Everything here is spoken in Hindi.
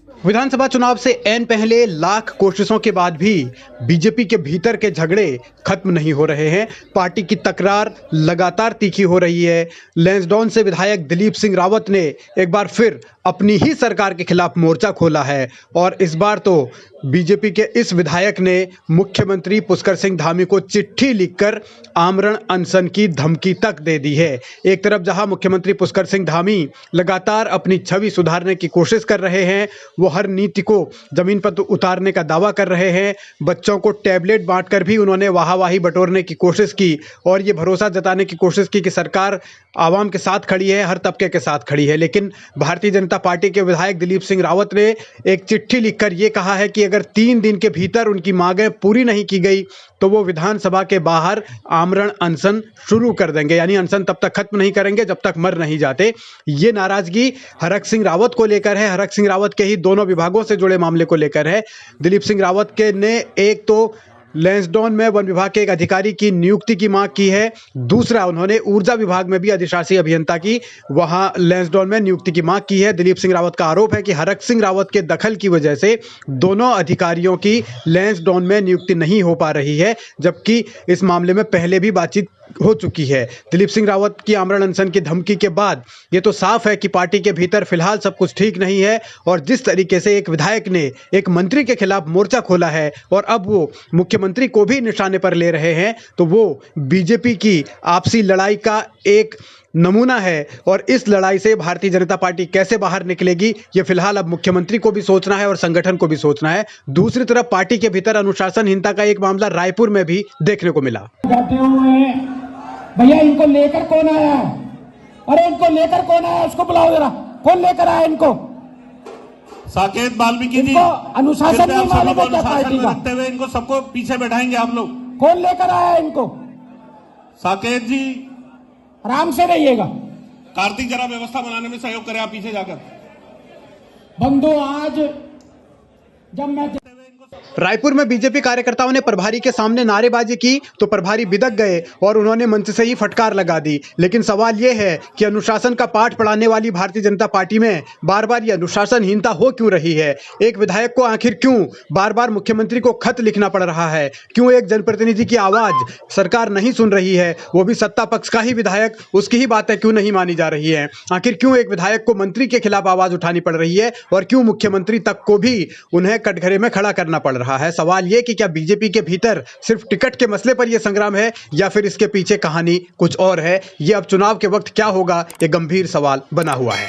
विधानसभा चुनाव से ऐन पहले लाख कोशिशों के बाद भी बीजेपी के भीतर के झगड़े खत्म नहीं हो रहे हैं। पार्टी की तकरार लगातार तीखी हो रही है। लैंसडौन से विधायक दिलीप सिंह रावत ने एक बार फिर अपनी ही सरकार के खिलाफ मोर्चा खोला है और इस बार तो बीजेपी के इस विधायक ने मुख्यमंत्री पुष्कर सिंह धामी को चिट्ठी लिखकर आमरण अनशन की धमकी तक दे दी है। एक तरफ जहां मुख्यमंत्री पुष्कर सिंह धामी लगातार अपनी छवि सुधारने की कोशिश कर रहे हैं, वो हर नीति को जमीन पर उतारने का दावा कर रहे हैं। बच्चों को टैबलेट बांटकर भी उन्होंने वाहवाही बटोरने की कोशिश की और ये भरोसा जताने की कोशिश की कि सरकार आवाम के साथ खड़ी है, हर तबके के साथ खड़ी है। लेकिन भारतीय जनता पार्टी के विधायक दिलीप सिंह रावत ने एक चिट्ठी लिखकर ये कहा है कि अगर 3 दिन के भीतर उनकी मांगें पूरी नहीं की गई तो वो विधानसभा के बाहर आमरण अनशन शुरू कर देंगे, यानी अनशन तब तक खत्म नहीं करेंगे जब तक मर नहीं जाते। ये नाराजगी हरक सिंह रावत को लेकर है, हरक सिंह रावत के ही दोनों विभागों से जुड़े मामले को लेकर है। दिलीप सिंह रावत के ने एक तो लैंसडौन में वन विभाग के एक अधिकारी की नियुक्ति की मांग की है, दूसरा उन्होंने ऊर्जा विभाग में भी अधिशासी अभियंता की वहां लैंसडौन में नियुक्ति की मांग की है। दिलीप सिंह रावत का आरोप है कि हरक सिंह रावत के दखल की वजह से दोनों अधिकारियों की लैंसडौन में नियुक्ति नहीं हो पा रही है, जबकि इस मामले में पहले भी बातचीत हो चुकी है। दिलीप सिंह रावत की आमरण अनशन की धमकी के बाद ये तो साफ है कि पार्टी के भीतर फिलहाल सब कुछ ठीक नहीं है और जिस तरीके से एक विधायक ने एक मंत्री के खिलाफ मोर्चा खोला है और अब वो मुख्यमंत्री को भी निशाने पर ले रहे हैं, तो वो बीजेपी की आपसी लड़ाई का एक नमूना है और इस लड़ाई से भारतीय जनता पार्टी कैसे बाहर निकलेगी ये फिलहाल अब मुख्यमंत्री को भी सोचना है और संगठन को भी सोचना है। दूसरी तरफ पार्टी के भीतर अनुशासनहीनता का एक मामला रायपुर में भी देखने को मिला। भैया इनको लेकर कौन आया है? अरे इनको लेकर कौन आया? उसको बुलाओ जरा, कौन लेकर आया इनको? साकेत वाल्मीकि जी, अनुशासन नहीं मालूम है क्या पार्टी का? रखते हुए इनको सबको पीछे बैठाएंगे आप लोग। कौन लेकर आया इनको? साकेत जी आराम से रहिएगा। कार्तिक जरा व्यवस्था बनाने में सहयोग करें, आप पीछे जाकर। बंधु आज जब मैं रायपुर में बीजेपी कार्यकर्ताओं ने प्रभारी के सामने नारेबाजी की तो प्रभारी बिदक गए और उन्होंने मंच से ही फटकार लगा दी। लेकिन सवाल यह है कि अनुशासन का पाठ पढ़ाने वाली भारतीय जनता पार्टी में बार बार ये अनुशासनहीनता हो क्यों रही है? एक विधायक को आखिर क्यों बार बार मुख्यमंत्री को खत लिखना पड़ रहा है? क्यों एक जनप्रतिनिधि की आवाज सरकार नहीं सुन रही है? वो भी सत्ता पक्ष का ही विधायक, उसकी ही बातें क्यों नहीं मानी जा रही है? आखिर क्यों एक विधायक को मंत्री के खिलाफ आवाज उठानी पड़ रही है और क्यों मुख्यमंत्री तक को भी उन्हें कटघरे में खड़ा करना पड़ रहा है? सवाल यह कि क्या बीजेपी के भीतर सिर्फ टिकट के मसले पर यह संग्राम है या फिर इसके पीछे कहानी कुछ और है? यह अब चुनाव के वक्त क्या होगा, यह गंभीर सवाल बना हुआ है।